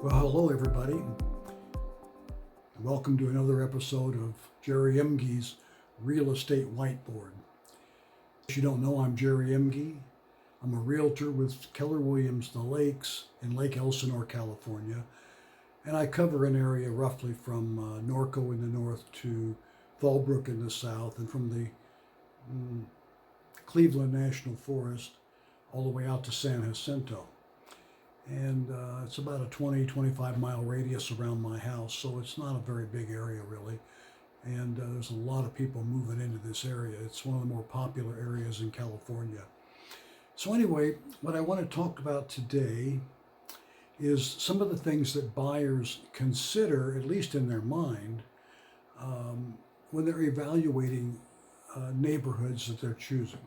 Well, hello everybody, and welcome to another episode of Jerry Emge's Real Estate Whiteboard. If you don't know, I'm Jerry Emge. I'm a realtor with Keller Williams The Lakes in Lake Elsinore, California, and I cover an area roughly from Norco in the north to Fallbrook in the south, and from the Cleveland National Forest all the way out to San Jacinto. And it's about a 20-25 mile radius around my house, so it's not a very big area really. And there's a lot of people moving into this area. It's one of the more popular areas in California. So anyway, what I want to talk about today is some of the things that buyers consider, at least in their mind, when they're evaluating neighborhoods that they're choosing.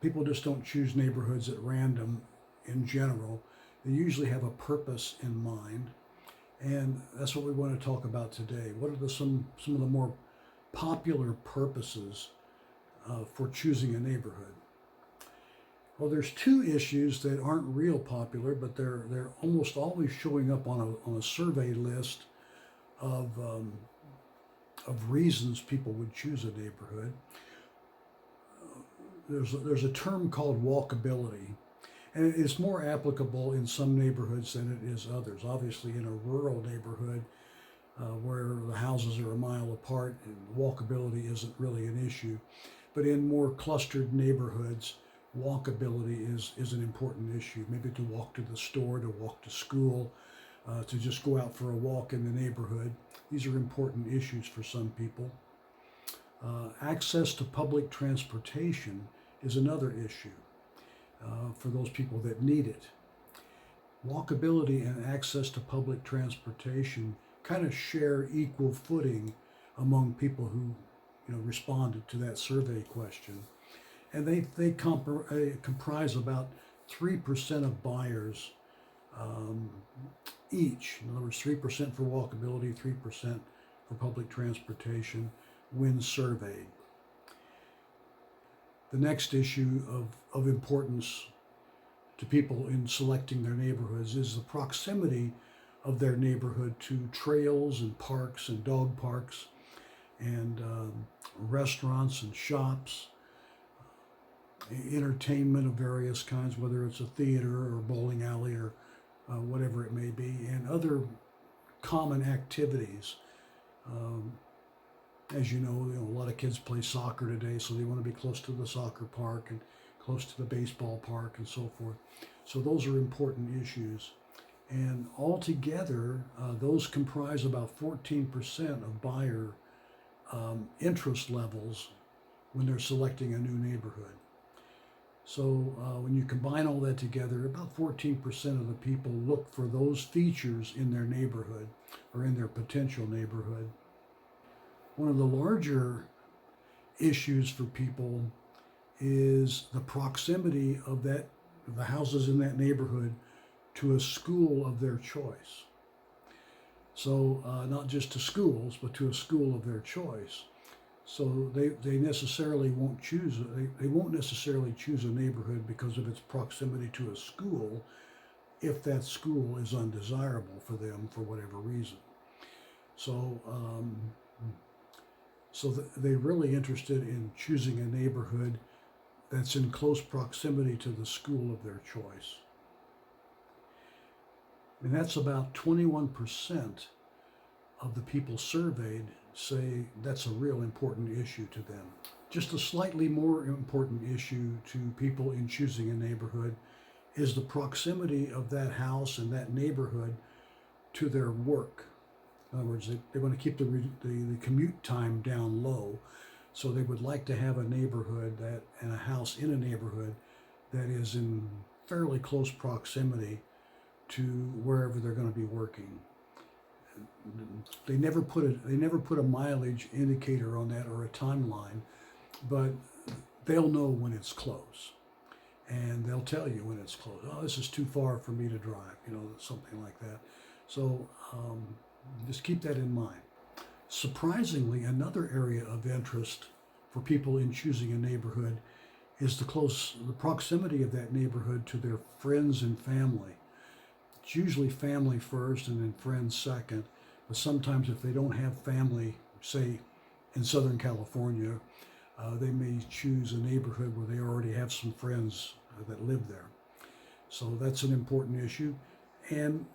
People just don't choose neighborhoods at random. In general, they usually have a purpose in mind, and that's what we want to talk about today. What are some of the more popular purposes for choosing a neighborhood? Well, there's two issues that aren't real popular, but they're almost always showing up on a survey list of reasons people would choose a neighborhood. There's a term called walkability. And it's more applicable in some neighborhoods than it is others. Obviously, in a rural neighborhood where the houses are a mile apart, and walkability isn't really an issue. But in more clustered neighborhoods, walkability is an important issue. Maybe to walk to the store, to walk to school, to just go out for a walk in the neighborhood. These are important issues for some people. Access to public transportation is another issue. For those people that need it. Walkability and access to public transportation kind of share equal footing among people who responded to that survey question. And they comprise about 3% of buyers each. In other words, 3% for walkability, 3% for public transportation when surveyed. The next issue of importance to people in selecting their neighborhoods is the proximity of their neighborhood to trails and parks and dog parks and restaurants and shops, entertainment of various kinds, whether it's a theater or bowling alley or whatever it may be, and other common activities. As you know, a lot of kids play soccer today, so they want to be close to the soccer park and close to the baseball park and so forth. So those are important issues. And altogether, those comprise about 14% of buyer interest levels when they're selecting a new neighborhood. So when you combine all that together, about 14% of the people look for those features in their neighborhood or in their potential neighborhood. One of the larger issues for people is the proximity of the houses in that neighborhood to a school of their choice. So not just to schools, but to a school of their choice. So they necessarily won't choose. They won't necessarily choose a neighborhood because of its proximity to a school, if that school is undesirable for them for whatever reason. So they're really interested in choosing a neighborhood that's in close proximity to the school of their choice. And that's about 21% of the people surveyed say that's a real important issue to them. Just a slightly more important issue to people in choosing a neighborhood is the proximity of that house and that neighborhood to their work. In other words, they want to keep the commute time down low, so they would like to have a neighborhood and a house in a neighborhood that is in fairly close proximity to wherever they're going to be working. They never put a mileage indicator on that or a timeline, but they'll know when it's close, and they'll tell you when it's close. Oh, this is too far for me to drive, something like that. So. Just keep that in mind. Surprisingly, another area of interest for people in choosing a neighborhood is the proximity of that neighborhood to their friends and family. It's usually family first and then friends second. But sometimes if they don't have family, say in Southern California, they may choose a neighborhood where they already have some friends that live there. So that's an important issue. And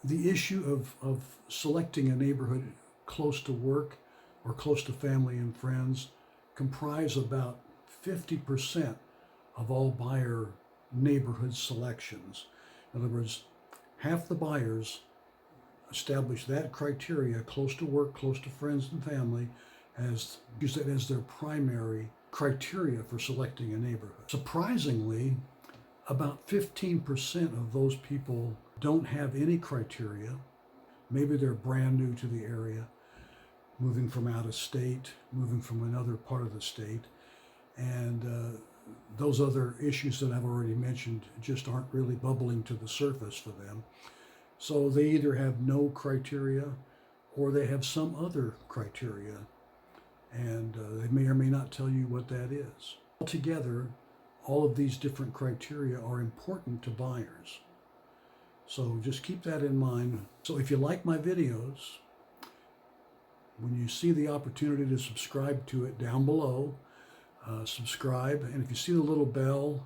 the issue of selecting a neighborhood close to work or close to family and friends comprise about 50% of all buyer neighborhood selections. In other words, half the buyers establish that criteria, close to work, close to friends and family, use that as their primary criteria for selecting a neighborhood. Surprisingly, about 15% of those people don't have any criteria. Maybe they're brand new to the area, moving from out of state, moving from another part of the state, and those other issues that I've already mentioned just aren't really bubbling to the surface for them. So they either have no criteria or they have some other criteria, and they may or may not tell you what that is. Altogether, all of these different criteria are important to buyers. So just keep that in mind. So if you like my videos, when you see the opportunity to subscribe to it down below, subscribe. And if you see the little bell,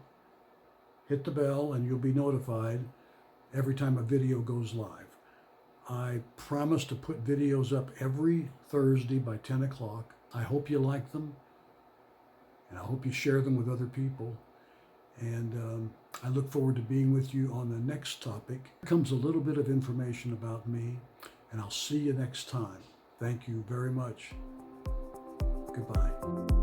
hit the bell and you'll be notified every time a video goes live. I promise to put videos up every Thursday by 10 o'clock. I hope you like them, and I hope you share them with other people. And I look forward to being with you on the next topic. Here comes a little bit of information about me, and I'll see you next time. Thank you very much. Goodbye.